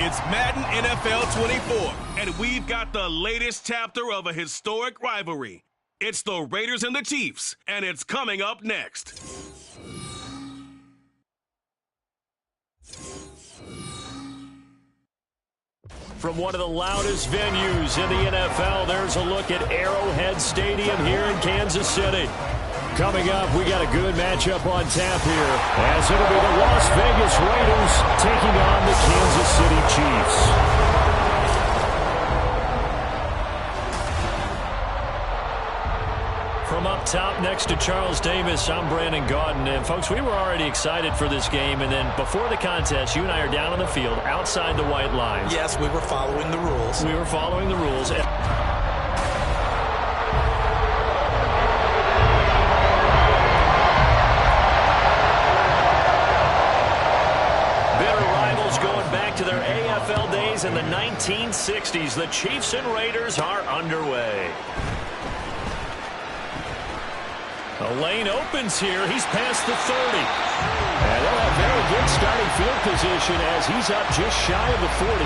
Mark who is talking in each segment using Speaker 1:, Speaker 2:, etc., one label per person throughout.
Speaker 1: It's Madden NFL 24, and we've got the latest chapter of a historic rivalry. It's the Raiders and the Chiefs, and it's coming up next.
Speaker 2: From one of the loudest venues in the NFL, there's a look at Arrowhead Stadium here in Kansas City. Coming up, we got a good matchup on tap here, as it'll be the Las Vegas Raiders taking on the Kansas City Chiefs. From up top next to Charles Davis, I'm Brandon Gaudin. And folks, we were already excited for this game. And then before the contest, you and I are down on the field outside the white lines.
Speaker 3: Yes, we were following the rules.
Speaker 2: We were following the rules. To their AFL days in the 1960s, the Chiefs and Raiders are underway. A lane opens here. He's past the 30. And they'll have very good starting field position as he's up just shy of the 40.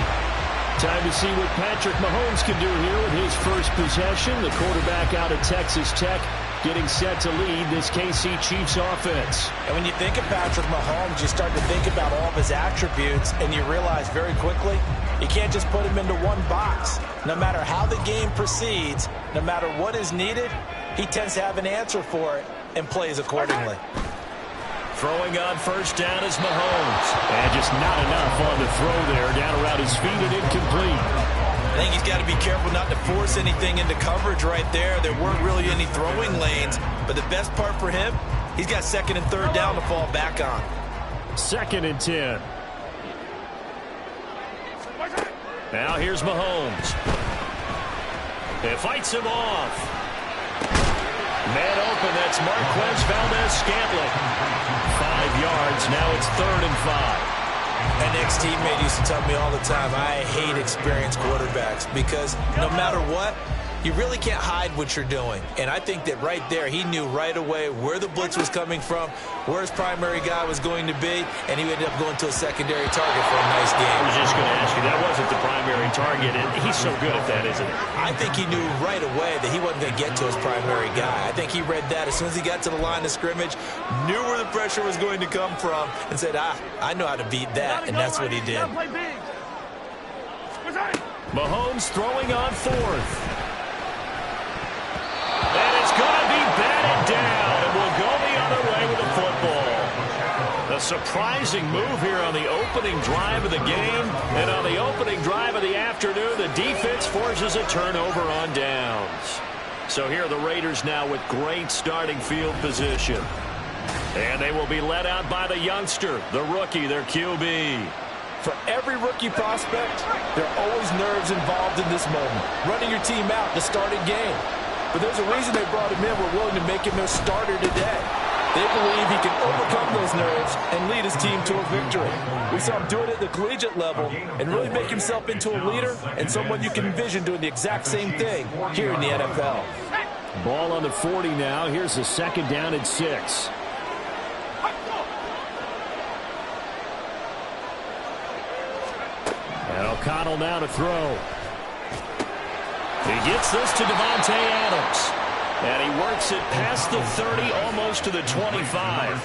Speaker 2: Time to see what Patrick Mahomes can do here with his first possession. The quarterback out of Texas Tech getting set to lead this KC Chiefs offense.
Speaker 3: And when you think of Patrick Mahomes, you start to think about all of his attributes, and you realize very quickly you can't just put him into one box. No matter how the game proceeds, no matter what is needed, he tends to have an answer for it and plays accordingly.
Speaker 2: Throwing on first down is Mahomes. And just not enough on the throw there. Down around his feet and incomplete.
Speaker 3: I think he's got to be careful not to force anything into coverage right there. There weren't really any throwing lanes. But the best part for him, he's got second and third down to fall back on.
Speaker 2: 2nd and 10. Now here's Mahomes. It fights him off. Man open, that's Marquez Valdez-Scantling. 5 yards, now it's 3rd and 5.
Speaker 3: An ex-teammate used to tell me all the time, I hate experienced quarterbacks because no matter what, you really can't hide what you're doing. And I think that right there, he knew right away where the blitz was coming from, where his primary guy was going to be, and he ended up going to a secondary target for a nice game.
Speaker 2: I was just going to ask you, that wasn't the primary target, and he's so good at that, isn't he?
Speaker 3: I think he knew right away that he wasn't going to get to his primary guy. I think he read that as soon as he got to the line of scrimmage, knew where the pressure was going to come from, and said, I know how to beat that, and that's what he did.
Speaker 2: Mahomes throwing on 4th. And it's going to be batted down, and we'll go the other way with the football. A surprising move here on the opening drive of the game, and on the opening drive of the afternoon, the defense forces a turnover on downs. So here are the Raiders now with great starting field position. And they will be led out by the youngster, the rookie, their QB.
Speaker 3: For every rookie prospect, there are always nerves involved in this moment. Running your team out to start a game. But there's a reason they brought him in. We're willing to make him their starter today. They believe he can overcome those nerves and lead his team to a victory. We saw him do it at the collegiate level and really make himself into a leader and someone you can envision doing the exact same thing here in the NFL.
Speaker 2: Ball on the 40 now. Here's the 2nd down and 6. And O'Connell now to throw. He gets this to Devontae Adams. And he works it past the 30, almost to the 25.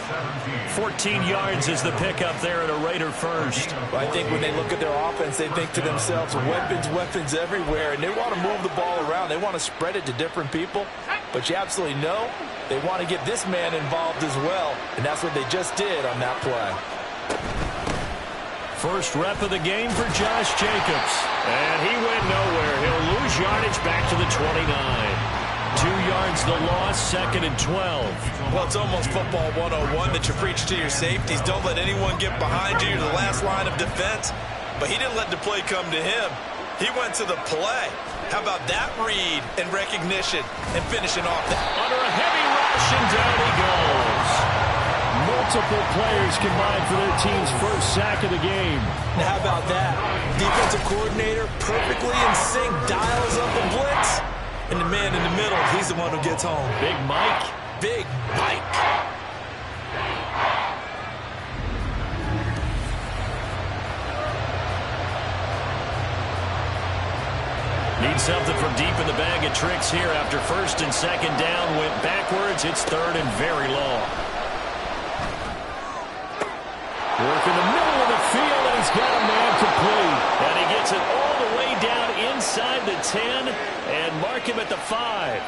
Speaker 2: 14 yards is the pickup there at a Raider first.
Speaker 3: I think when they look at their offense, they think to themselves, weapons everywhere. And they want to move the ball around. They want to spread it to different people. But you absolutely know they want to get this man involved as well. And that's what they just did on that play.
Speaker 2: First rep of the game for Josh Jacobs. And he went nowhere. He'll lose yardage back to the 29. 2 yards the loss, 2nd and 12.
Speaker 3: Well, it's almost football 101 that you preach to your safeties. Don't let anyone get behind you. You're the last line of defense. But he didn't let the play come to him. He went to the play. How about that read and recognition and finishing off that?
Speaker 2: Under a heavy rush, and down he goes. Multiple players combined for their team's first sack of the game.
Speaker 3: Now, how about that? Defensive coordinator perfectly in sync, dials up the blitz. And the man in the middle, he's the one who gets home.
Speaker 2: Big Mike.
Speaker 3: Big Mike.
Speaker 2: Need something from deep in the bag of tricks here after first and second down went backwards. It's third and very long. Work in the middle of the field, and he's got a man complete. And he gets it all the way down inside the 10 and mark him at the 5.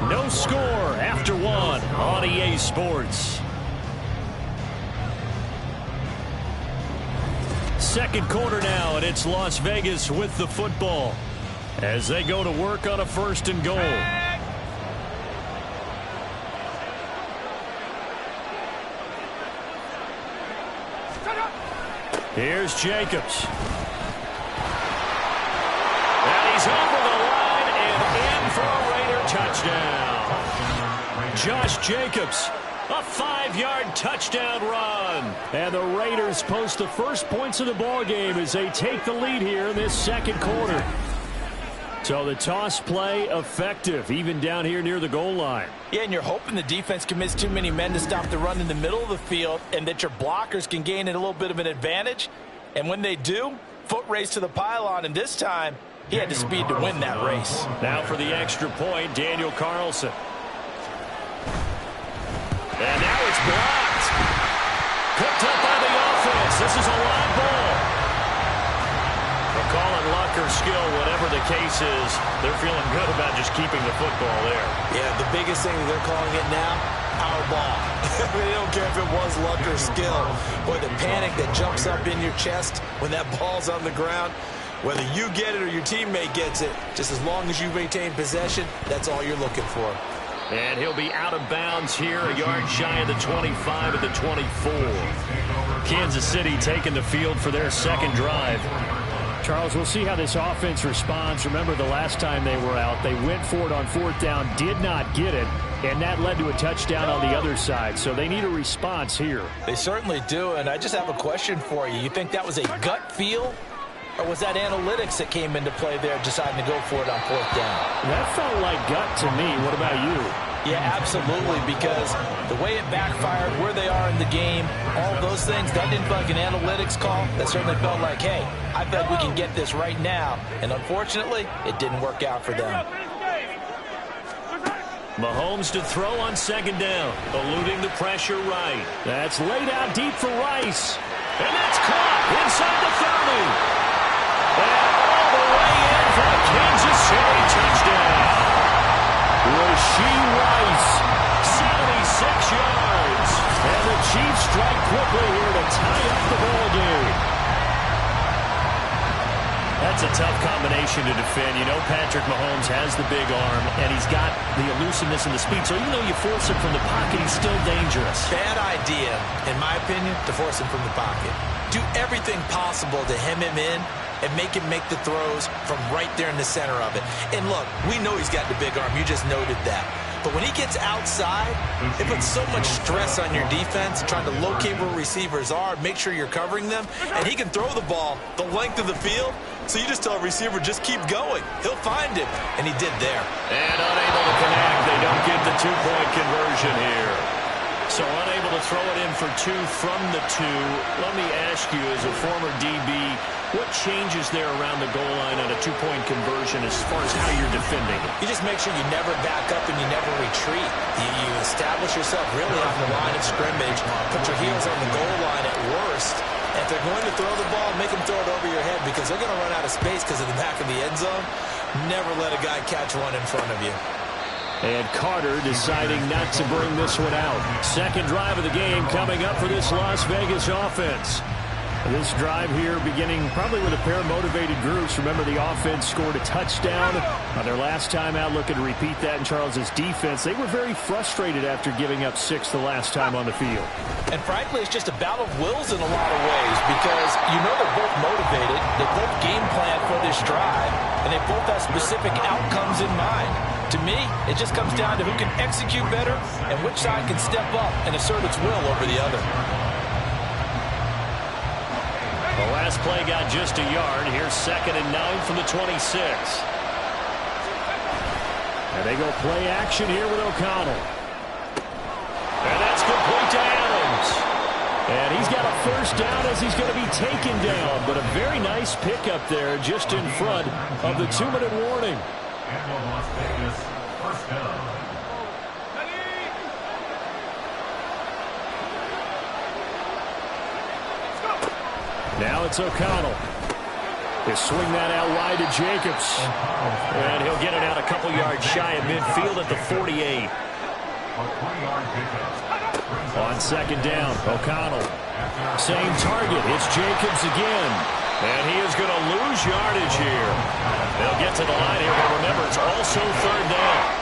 Speaker 2: No score after one on EA Sports. Second quarter now, and it's Las Vegas with the football as they go to work on a first and goal. Here's Jacobs. And he's over the line and in for a Raider touchdown. Josh Jacobs, a 5-yard touchdown run. And the Raiders post the first points of the ball game as they take the lead here in this second quarter. So the toss play effective, even down here near the goal line.
Speaker 3: Yeah, and you're hoping the defense commits too many men to stop the run in the middle of the field and that your blockers can gain a little bit of an advantage. And when they do, foot race to the pylon, and this time he had the speed to win that race.
Speaker 2: Now for the extra point, Daniel Carlson. And now it's blocked. Picked up by the offense. This is a live ball. They're calling luck or skill, whatever the case is. They're feeling good about just keeping the football there.
Speaker 3: Yeah, the biggest thing that they're calling it now, our ball. They don't care if it was luck or skill. Boy, the panic that jumps up in your chest when that ball's on the ground, whether you get it or your teammate gets it, just as long as you maintain possession, that's all you're looking for.
Speaker 2: And he'll be out of bounds here, a yard shy of the 25 of the 24. Kansas City taking the field for their second drive. Charles, we'll see how this offense responds. Remember the last time they were out, they went for it on fourth down, did not get it, and that led to a touchdown on the other side. So they need a response here.
Speaker 3: They certainly do, and I just have a question for you. You think that was a gut feel, or was that analytics that came into play there deciding to go for it on fourth down?
Speaker 2: That felt like gut to me. What about you?
Speaker 3: Yeah, absolutely, because the way it backfired, where they are in the game, all those things, that didn't feel like an analytics call. That certainly felt like, hey, I bet we can get this right now. And unfortunately, it didn't work out for them.
Speaker 2: Mahomes to throw on second down, eluding the pressure right. That's laid out deep for Rice. And that's caught inside the 30. And all the way in for a Kansas City touchdown. Rashee Rice, 76 yards. And the Chiefs strike quickly here to tie up the ball game. That's a tough combination to defend. You know Patrick Mahomes has the big arm, and he's got the elusiveness and the speed. So even though you force him from the pocket, he's still dangerous.
Speaker 3: Bad idea, in my opinion, to force him from the pocket. Do everything possible to hem him in and make him make the throws from right there in the center of it. And look, we know he's got the big arm. You just noted that. But when he gets outside, it puts so much stress on your defense trying to locate where receivers are, make sure you're covering them, and he can throw the ball the length of the field. So you just tell a receiver, just keep going. He'll find him, and he did there.
Speaker 2: And unable to connect. They don't get the two-point conversion here. So unable to throw it in for two from the two. Let me ask you, as a former DB, what changes there around the goal line on a two-point conversion as far as how you're defending it?
Speaker 3: You just make sure you never back up and you never retreat. You establish yourself really on the line of scrimmage, put your heels on the goal line at worst. And if they're going to throw the ball, make them throw it over your head because they're going to run out of space because of the back of the end zone. Never let a guy catch one in front of you.
Speaker 2: And Carter deciding not to bring this one out. Second drive of the game coming up for this Las Vegas offense. This drive here beginning probably with a pair of motivated groups. Remember, the offense scored a touchdown on their last time out, looking to repeat that in Charles's defense. They were very frustrated after giving up 6 the last time on the field.
Speaker 3: And frankly, it's just a battle of wills in a lot of ways because you know they're both motivated. They both game plan for this drive, and they both have specific outcomes in mind. To me, it just comes down to who can execute better and which side can step up and assert its will over the other.
Speaker 2: The last play got just a yard. Here's 2nd and 9 from the 26. And they go play action here with O'Connell. And that's complete to Adams. And he's got a first down as he's going to be taken down. But a very nice pickup there just in front of the 2-minute warning.
Speaker 4: Las Vegas, first down.
Speaker 2: Now it's O'Connell. He'll swing that out wide to Jacobs. And he'll get it out a couple yards shy of midfield at the 48. On second down, O'Connell. Same target. It's Jacobs again. And he is going to lose yardage here. They'll get to the line here, but remember, it's also third down.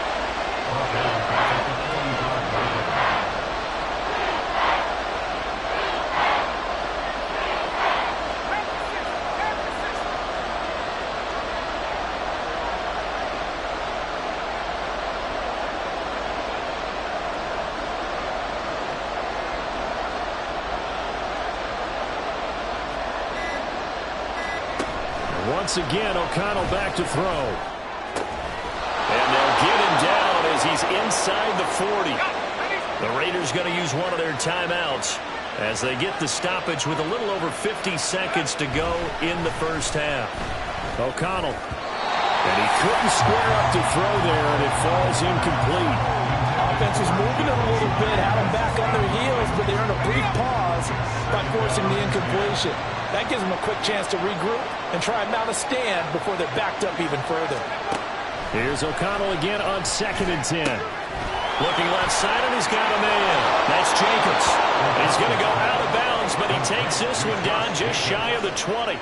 Speaker 2: Once again, O'Connell back to throw. And they'll get him down as he's inside the 40. The Raiders going to use one of their timeouts as they get the stoppage with a little over 50 seconds to go in the first half. O'Connell. And he couldn't square up to throw there, and it falls incomplete.
Speaker 3: Offense was moving it a little bit, had them back on their heels, but they earned a brief pause by forcing the incompletion. That gives them a quick chance to regroup and try and mount a stand before they're backed up even further.
Speaker 2: Here's O'Connell again on 2nd and 10. Looking left side, and he's got a man. That's Jacobs. He's going to go out of bounds, but he takes this one down just shy of the 20.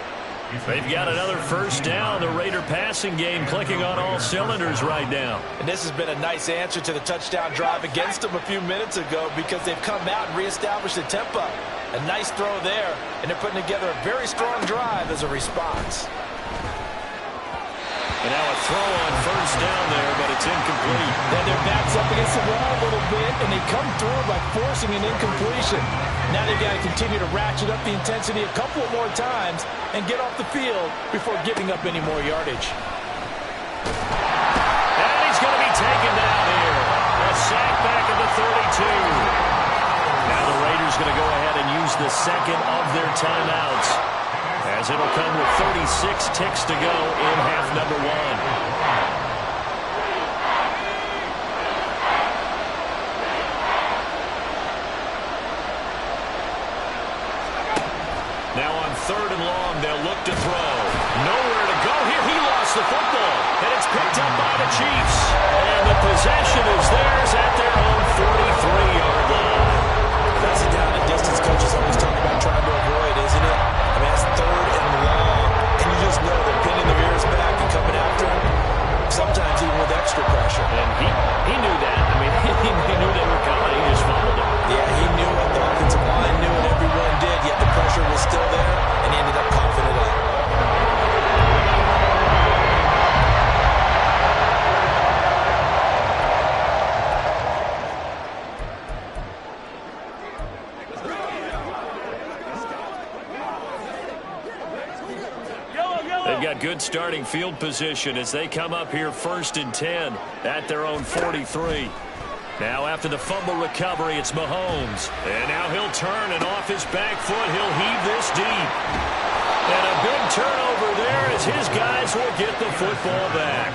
Speaker 2: They've got another first down. The Raider passing game clicking on all cylinders right now.
Speaker 3: And this has been a nice answer to the touchdown drive against them a few minutes ago because they've come out and reestablished the tempo. A nice throw there, and they're putting together a very strong drive as a response.
Speaker 2: And now a throw on first down there, but it's incomplete.
Speaker 3: Then their back's up against the wall a little bit, and they come through by forcing an incompletion. Now they've got to continue to ratchet up the intensity a couple of more times and get off the field before giving up any more yardage.
Speaker 2: And he's going to be taken down here. A sack back at the 32. Now the Raiders going to go ahead and use the second of their timeouts, as it'll come with 36 ticks to go in half number 1. Now on 3rd and long, they'll look to throw. Nowhere to go here. He lost the football, and it's picked up by the Chiefs. And the possession is theirs at their own 43-yard line.
Speaker 3: That's a down and distance coaches always talk about trying to avoid, isn't it? I mean, that's 3rd and long, and you just know they're pinning their ears back and coming after him, sometimes even with extra pressure.
Speaker 2: And he knew that. I mean, he knew they were coming. He just followed them.
Speaker 3: Yeah, he knew what the offensive line knew and everyone did, yet the pressure was still there, and he ended up coughing it up.
Speaker 2: They've got good starting field position as they come up here 1st and 10 at their own 43. Now after the fumble recovery, it's Mahomes. And now he'll turn, and off his back foot, he'll heave this deep. And a big turnover there as his guys will get the football back.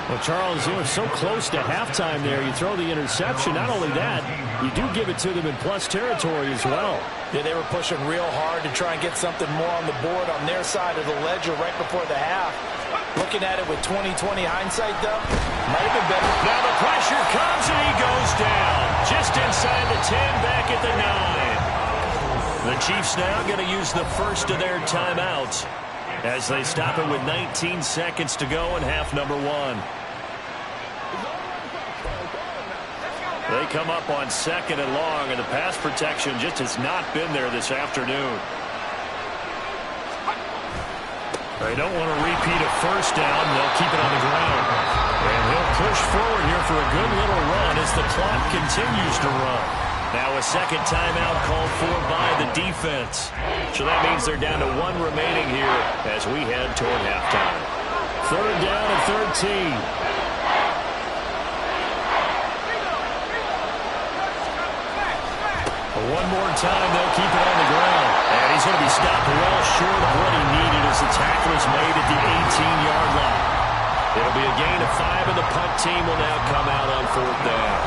Speaker 2: Well, Charles, you were so close to halftime there. You throw the interception. Not only that, you do give it to them in plus territory as well.
Speaker 3: Yeah, they were pushing real hard to try and get something more on the board on their side of the ledger right before the half. Looking at it with 20/20 hindsight, though, might have been better.
Speaker 2: Now the pressure comes, and he goes down. Just inside the 10, back at the 9. The Chiefs now going to use the first of their timeouts as they stop it with 19 seconds to go in half number 1. They come up on 2nd and long, and the pass protection just has not been there this afternoon. They don't want to repeat a first down. They'll keep it on the ground. And he'll push forward here for a good little run as the clock continues to run. Now a second timeout called for by the defense. So that means they're down to 1 remaining here as we head toward halftime. 3rd down and 13. One more time, they'll keep it on the ground. And he's going to be stopped well short of what he needed as the tackle is made at the 18-yard line. It'll be a gain of 5, and the punt team will now come out on 4th down.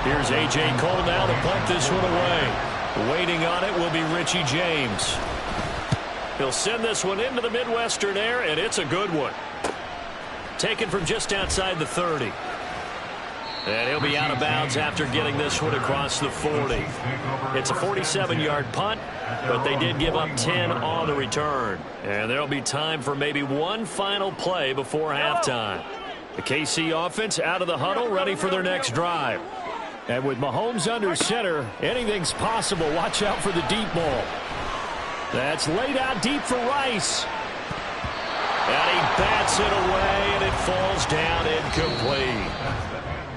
Speaker 2: Here's A.J. Cole now to punt this one away. Waiting on it will be Richie James. He'll send this one into the Midwestern air, and it's a good one. Taken from just outside the 30. And he'll be out of bounds after getting this one across the 40. It's a 47-yard punt, but they did give up 10 on the return. And there'll be time for maybe one final play before halftime. The KC offense out of the huddle, ready for their next drive. And with Mahomes under center, anything's possible. Watch out for the deep ball. That's laid out deep for Rice. And he bats it away, and it falls down incomplete.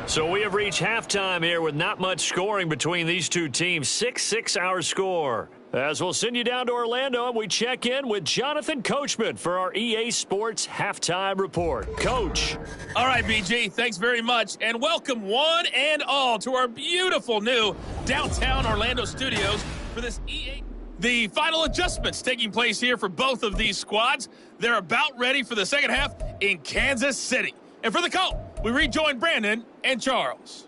Speaker 2: So we have reached halftime here with not much scoring between these two teams. 6-6 our score. As we'll send you down to Orlando, and we check in with Jonathan Coachman for our EA Sports Halftime Report. Coach.
Speaker 5: All right, BG, thanks very much. And welcome one and all to our beautiful new downtown Orlando studios for this EA. The final adjustments taking place here for both of these squads. They're about ready for the second half in Kansas City. And for the call, we rejoin Brandon and Charles.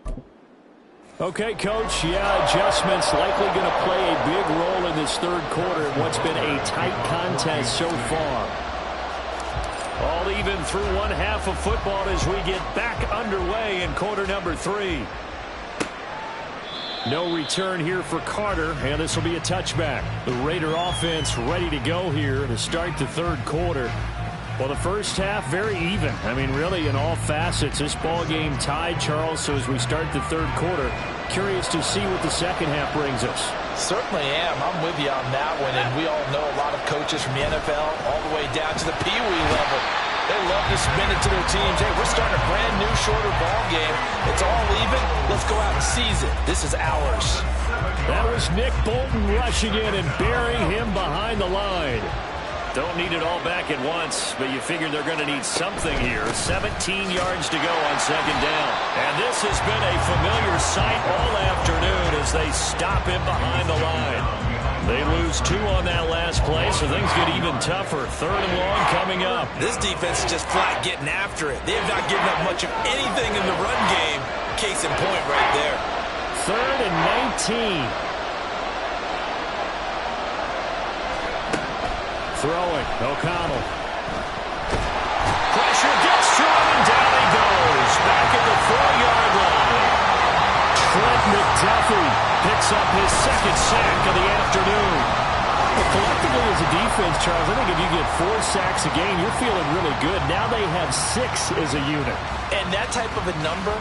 Speaker 2: Okay, Coach. Yeah, adjustments likely going to play a big role in this third quarter in what's been a tight contest so far. All even through one half of football as we get back underway in quarter number 3. No return here for Carter, and this will be a touchback. The Raider offense ready to go here to start the third quarter. Well, the first half, very even. I mean, really, in all facets, this ball game tied, Charles. So as we start the third quarter, curious to see what the second half brings us.
Speaker 3: Certainly am. I'm with you on that one. And we all know a lot of coaches from the NFL all the way down to the Pee Wee level. They love to spin it to their teams. Hey, we're starting a brand new, shorter ball game. It's all even. Let's go out and seize it. This is ours.
Speaker 2: That was Nick Bolton rushing in and burying him behind the line. Don't need it all back at once, but you figure they're going to need something here. 17 yards to go on second down. And this has been a familiar sight all afternoon as they stop him behind the line. They lose 2 on that last play, so things get even tougher. Third and long coming up.
Speaker 3: This defense is just flat getting after it. They have not given up much of anything in the run game. Case in point right there.
Speaker 2: Third and 19. Throwing, O'Connell. Pressure gets to him, and down he goes. Back at the 4-yard line. Trent McDuffie picks up his second sack of the afternoon. Well, collectively as a defense, Charles, I think if you get 4 sacks a game, you're feeling really good. Now they have 6 as a unit.
Speaker 3: And that type of a number,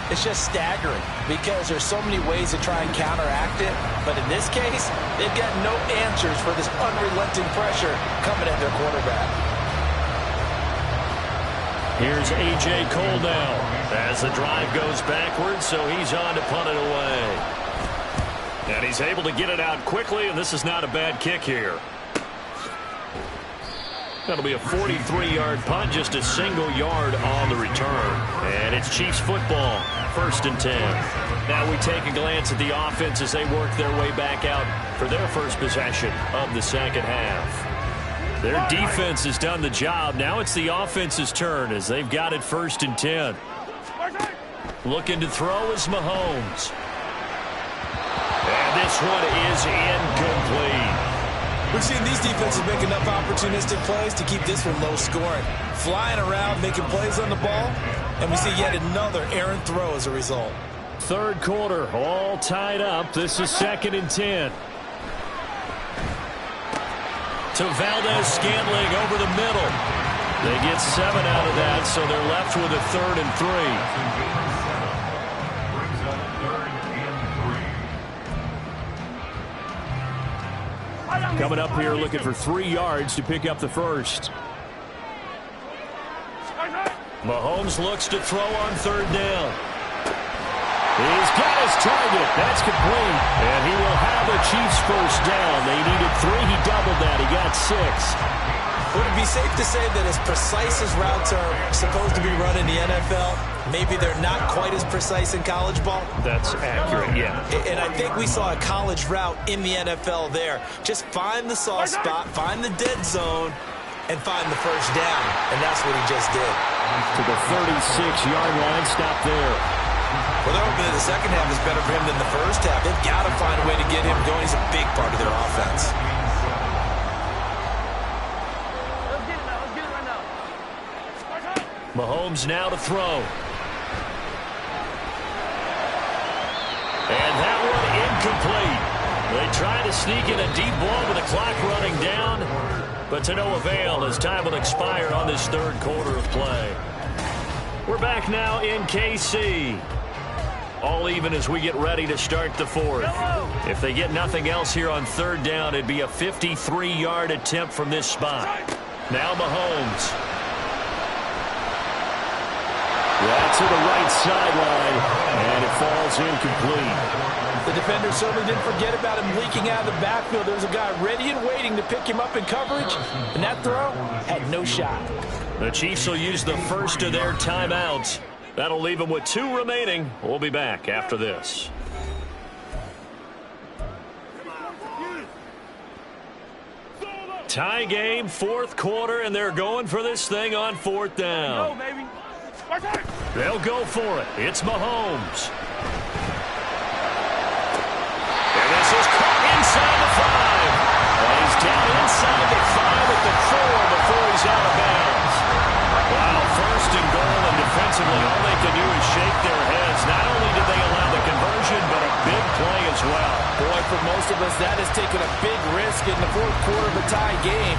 Speaker 3: it's just staggering because there's so many ways to try and counteract it. But in this case, they've got no answers for this unrelenting pressure coming at their quarterback.
Speaker 2: Here's A.J. Cole now as the drive goes backwards, so he's on to punt it away. And he's able to get it out quickly, and this is not a bad kick here. That'll be a 43-yard punt, just a single yard on the return. And it's Chiefs football, 1st and 10. Now we take a glance at the offense as they work their way back out for their first possession of the second half. Their defense has done the job. Now it's the offense's turn as they've got it 1st and 10. Looking to throw is Mahomes. And this one is incomplete.
Speaker 3: We've seen these defenses make enough opportunistic plays to keep this one low scoring. Flying around, making plays on the ball, and we see yet another errant throw as a result.
Speaker 2: Third quarter, all tied up. This is 2nd and 10. To Valdez-Scantling over the middle. They get 7 out of that, so they're left with a 3rd and 3. Coming up here looking for 3 yards to pick up the first. Mahomes looks to throw on 3rd down. He's got his target. That's complete. And he will have the Chiefs first down. They needed 3. He doubled that. He got 6.
Speaker 3: Would it be safe to say that as precise as routes are supposed to be run in the NFL, maybe they're not quite as precise in college ball?
Speaker 2: That's accurate, yeah.
Speaker 3: And I think we saw a college route in the NFL there. Just find the soft spot, find the dead zone, and find the first down. And that's what he just did.
Speaker 2: To the 36-yard line, stop there.
Speaker 3: Well, they're hoping that the second half is better for him than the first half. They've got to find a way to get him going. He's a big part of their offense.
Speaker 2: Mahomes now to throw. And that one incomplete. They try to sneak in a deep ball with the clock running down, but to no avail as time will expire on this third quarter of play. We're back now in KC. All even as we get ready to start the fourth. If they get nothing else here on third down, it'd be a 53-yard attempt from this spot. Now Mahomes. That's to the right sideline, and it falls incomplete.
Speaker 3: The defender certainly didn't forget about him leaking out of the backfield. There was a guy ready and waiting to pick him up in coverage, and that throw had no shot.
Speaker 2: The Chiefs will use the first of their timeouts. That'll leave them with 2 remaining. We'll be back after this. Tie game, fourth quarter, and they're going for this thing on fourth down. They'll go for it. It's Mahomes. And this is caught inside the 5. And he's down inside the 5 at the 4 before he's out of bounds. Wow, first and goal, and defensively all they can do is shake their heads. Not only did they allow the conversion, but a big play as well.
Speaker 3: Boy, for most of us, that has taken a big risk in the fourth quarter of a tie game.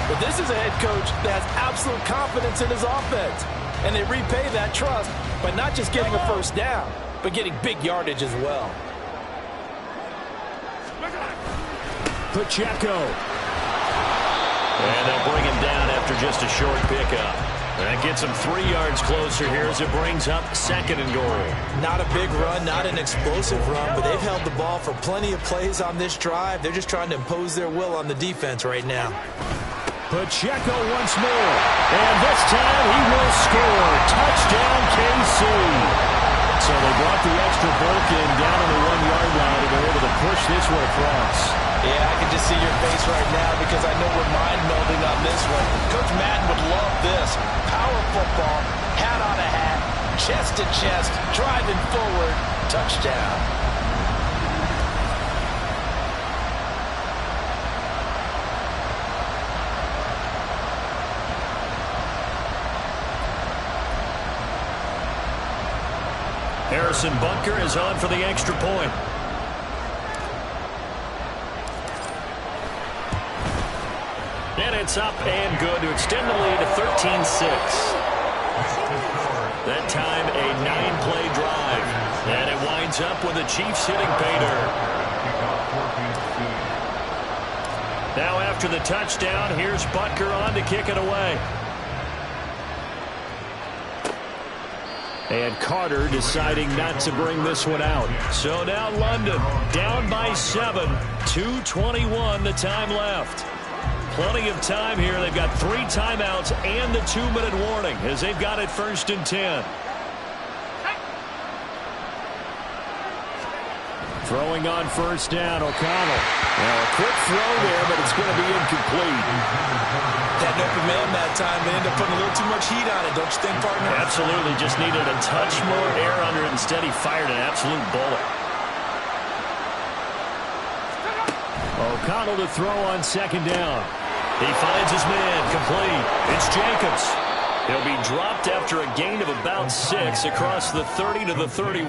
Speaker 3: But this is a head coach that has absolute confidence in his offense. And they repay that trust by not just getting a first down, but getting big yardage as well.
Speaker 2: Pacheco. And they'll bring him down after just a short pickup. That gets him 3 yards closer here as it brings up second and goal.
Speaker 3: Not a big run, not an explosive run, but they've held the ball for plenty of plays on this drive. They're just trying to impose their will on the defense right now.
Speaker 2: Pacheco once more. And this time he will score. Touchdown, KC. So they brought the extra bulk in down on the 1-yard line, and they're able to push this one across.
Speaker 3: Yeah, I can just see your face right now because I know we're mind-melding on this one. Coach Madden would love this. Power football, hat on a hat, chest to chest, driving forward, touchdown.
Speaker 2: Harrison Butker is on for the extra point. And it's up and good to extend the lead to 13-6. That time a 9-play drive. And it winds up with the Chiefs hitting pay dirt. Now after the touchdown, here's Butker on to kick it away. And Carter deciding not to bring this one out. So now London down by 7. 2:21 the time left. Plenty of time here. They've got 3 timeouts and the 2-minute warning as they've got it 1st and 10. Throwing on first down, O'Connell. Now a quick throw there, but it's going to be incomplete.
Speaker 3: Had an open man that time. They ended up putting a little too much heat on it, don't you think, partner?
Speaker 2: Absolutely. Just needed a touch more air under it. Instead, he fired an absolute bullet. O'Connell to throw on second down. He finds his man, complete. It's Jacobs. He'll be dropped after a gain of about 6 across the 30 to the 31.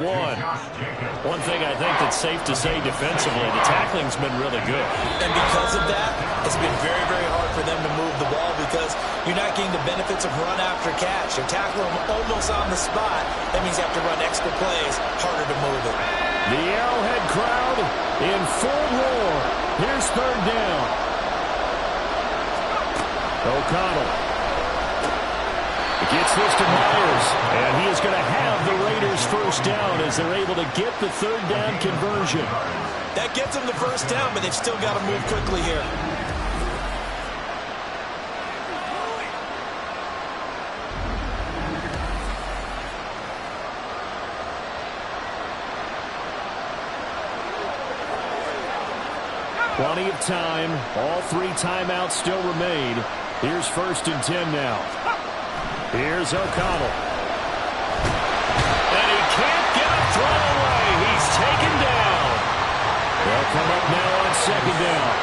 Speaker 2: One thing I think that's safe to say defensively, the tackling's been really good.
Speaker 3: And because of that, it's been very, very hard for them to move the ball because you're not getting the benefits of run after catch. You're tackling them almost on the spot. That means you have to run extra plays, harder to move it.
Speaker 2: The Arrowhead crowd in full roar. Here's third down. O'Connell. Gets this to Myers, and he is going to have the Raiders first down as they're able to get the third down conversion.
Speaker 3: That gets them the first down, but they've still got to move quickly here.
Speaker 2: Plenty of time. All 3 timeouts still remain. Here's 1st and 10 now. Here's O'Connell. And he can't get a throw away. He's taken down. They'll come up now on 2nd down.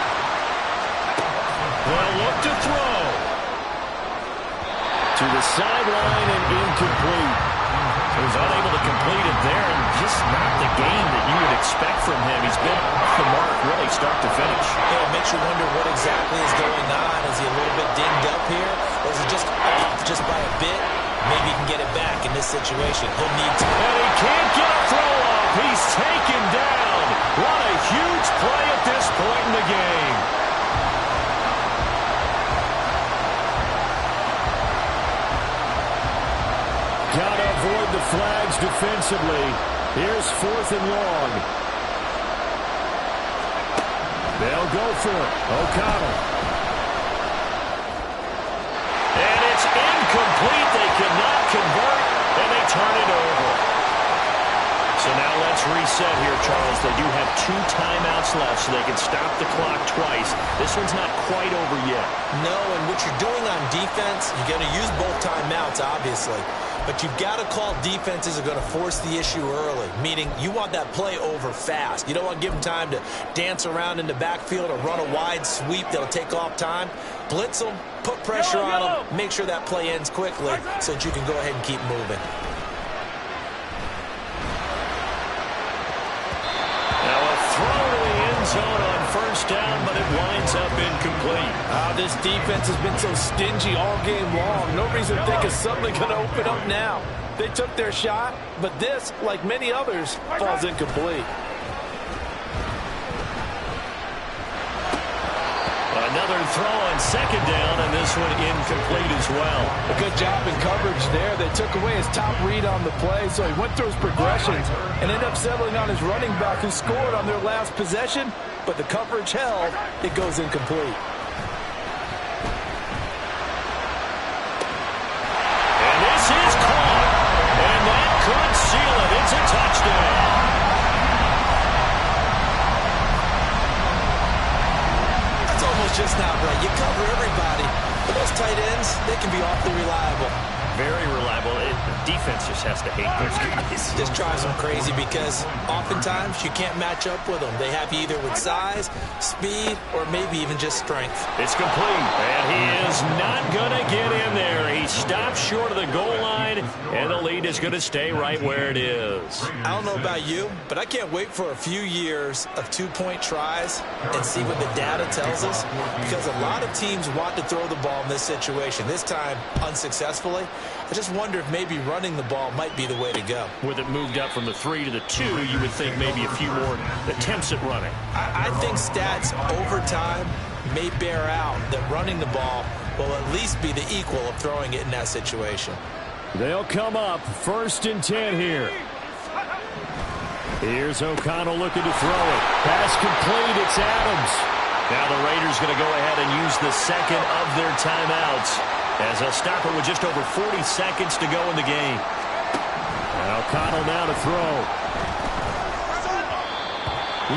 Speaker 2: They'll look to throw. To the sideline and incomplete. He was unable to complete it there, and just not the game that you would expect from him. He's been off the mark really start to finish.
Speaker 3: Yeah, it makes you wonder what exactly is going on. Is he a little bit dinged up here, or is he just off just by a bit? Maybe he can get it back in this situation. He'll need to.
Speaker 2: And he can't get a throw off. He's taken down. What a huge play at this point in the game. Got to avoid the flags defensively. Here's 4th and long. They'll go for it. O'Connell. And it's incomplete. They cannot convert, and they turn it over. So now let's reset here, Charles. They do have 2 timeouts left, so they can stop the clock twice. This one's not quite over yet.
Speaker 3: No, and what you're doing on defense, you're going to use both timeouts, obviously. But you've got to call defenses are going to force the issue early, meaning you want that play over fast. You don't want to give them time to dance around in the backfield or run a wide sweep that'll take off time. Blitz them, put pressure on them, make sure that play ends quickly so that you can go ahead and keep moving.
Speaker 2: Now a throw to the end zone on 1st down, but it winds up incomplete.
Speaker 3: This defense has been so stingy all game long. No reason to think it's suddenly going to open up now. They took their shot, but this, like many others, falls incomplete.
Speaker 2: Another throw on 2nd down, and this one incomplete as well.
Speaker 3: A good job in coverage there. They took away his top read on the play, so he went through his progressions and ended up settling on his running back who scored on their last possession, but the coverage held. It goes incomplete.
Speaker 2: And this is caught, and that could seal it. It's a touchdown.
Speaker 3: Just not right. You cover everybody, but those tight ends, they can be awfully reliable.
Speaker 2: Very reliable. Defense just has to hate those guys.
Speaker 3: Just drives them crazy because oftentimes you can't match up with them. They have you either with size, speed, or maybe even just strength.
Speaker 2: It's complete, and he is not going to get in there. He stops short of the goal line, and the lead is going to stay right where it is.
Speaker 3: I don't know about you, but I can't wait for a few years of 2-point tries and see what the data tells us, because a lot of teams want to throw the ball in this situation, this time unsuccessfully. I just wonder if maybe running the ball might be the way to go.
Speaker 2: With it moved up from the 3 to the 2, you would think maybe a few more attempts at running.
Speaker 3: I think stats over time may bear out that running the ball will at least be the equal of throwing it in that situation.
Speaker 2: They'll come up 1st and 10 here. Here's O'Connell looking to throw it. Pass complete. It's Adams. Now the Raiders going to go ahead and use the 2nd of their timeouts, as they'll stop it with just over 40 seconds to go in the game. And O'Connell now to throw.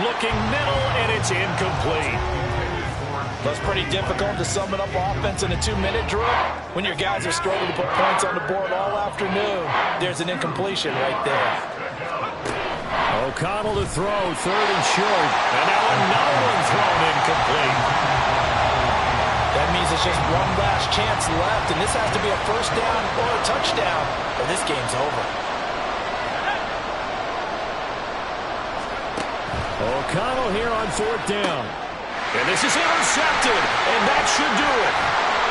Speaker 2: Looking middle, and it's incomplete.
Speaker 3: That's pretty difficult to sum it up offense in a 2-minute drill. When your guys are struggling to put points on the board all afternoon, there's an incompletion right there.
Speaker 2: O'Connell to throw, 3rd and short. And now another one thrown incomplete.
Speaker 3: That means it's just one last chance left, and this has to be a 1st down or a touchdown, or this game's over.
Speaker 2: O'Connell here on 4th down. And this is intercepted, and that should do it.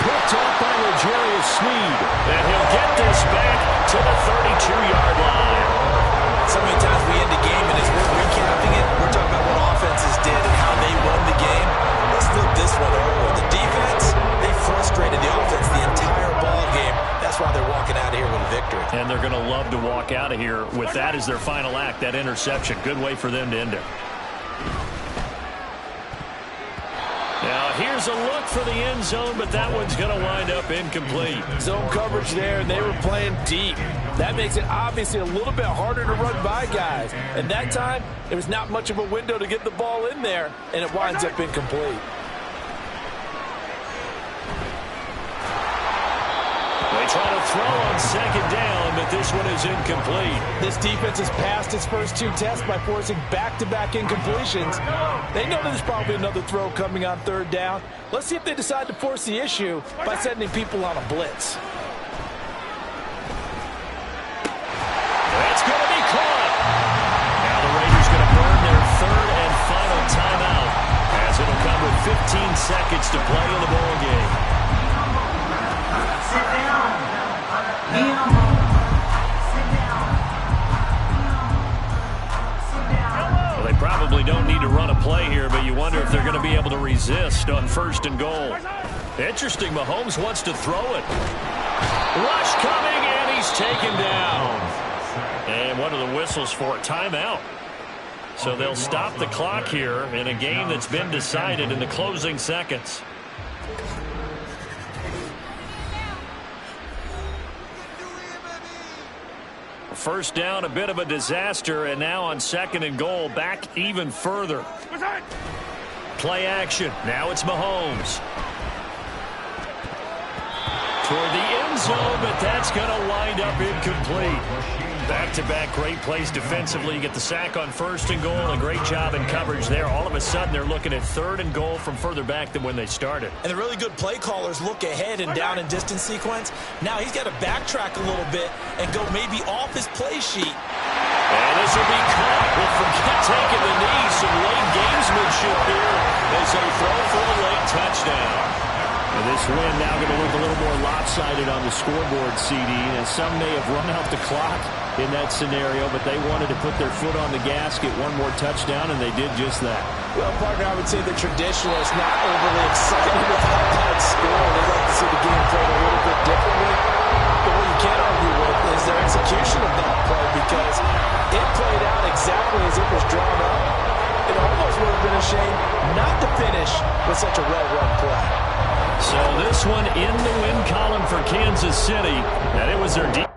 Speaker 2: Picked up by L'Jarius Sneed. And he'll get this back to the 32-yard line.
Speaker 3: So many times we end the game, and as we're recapping it, we're talking about what offenses did and how they won the game. Let's flip this one over. The defense, they frustrated the offense the entire ball game. That's why they're walking out of here with a victory.
Speaker 2: And they're going to love to walk out of here with that as their final act, that interception. Good way for them to end it. Now a Here's a look for the end zone, but that one's going to wind up incomplete.
Speaker 3: Zone coverage there, and they were playing deep. That makes it obviously a little bit harder to run by guys. And that time, there was not much of a window to get the ball in there, and it winds up incomplete.
Speaker 2: They try to throw on second down, but this one is incomplete.
Speaker 3: This defense has passed its first 2 tests by forcing back-to-back incompletions. They know there's probably another throw coming on third down. Let's see if they decide to force the issue by sending people on a blitz.
Speaker 2: That's going to be caught. Now the Raiders going to burn their third and final timeout, as it'll come with 15 seconds to play in the ball game.
Speaker 6: Sit down. Sit down.
Speaker 2: Well, they probably don't need to run a play here, but you wonder if they're going to be able to resist on first and goal. Interesting, Mahomes wants to throw it. Rush coming, and he's taken down. And one of the whistles for a timeout. So they'll stop the clock here in a game that's been decided in the closing seconds. First down, a bit of a disaster, and now on second and goal, back even further. Play action. Now it's Mahomes. Toward the end zone, but that's going to wind up incomplete. Back-to-back great plays defensively. You get the sack on first and goal, a great job in coverage there. All of a sudden, they're looking at third and goal from further back than when they started.
Speaker 3: And the really good play callers look ahead and down and distance sequence. Now he's got to backtrack a little bit and go maybe off his play sheet.
Speaker 2: And this will be caught. We'll forget taking the knee. Some late gamesmanship here as they throw for a late touchdown. And this win now going to look a little more lopsided on the scoreboard, CD. And some may have run out the clock in that scenario, but they wanted to put their foot on the gas, get one more touchdown, and they did just that.
Speaker 3: Well, partner, I would say the traditionalists not overly excited about that score. They'd like to see the game played a little bit differently. But what you can't argue with is their execution of that play, because it played out exactly as it was drawn up. It almost would have been a shame not to finish with such a well-run play.
Speaker 2: So this one in the win column for Kansas City, and it was their deep.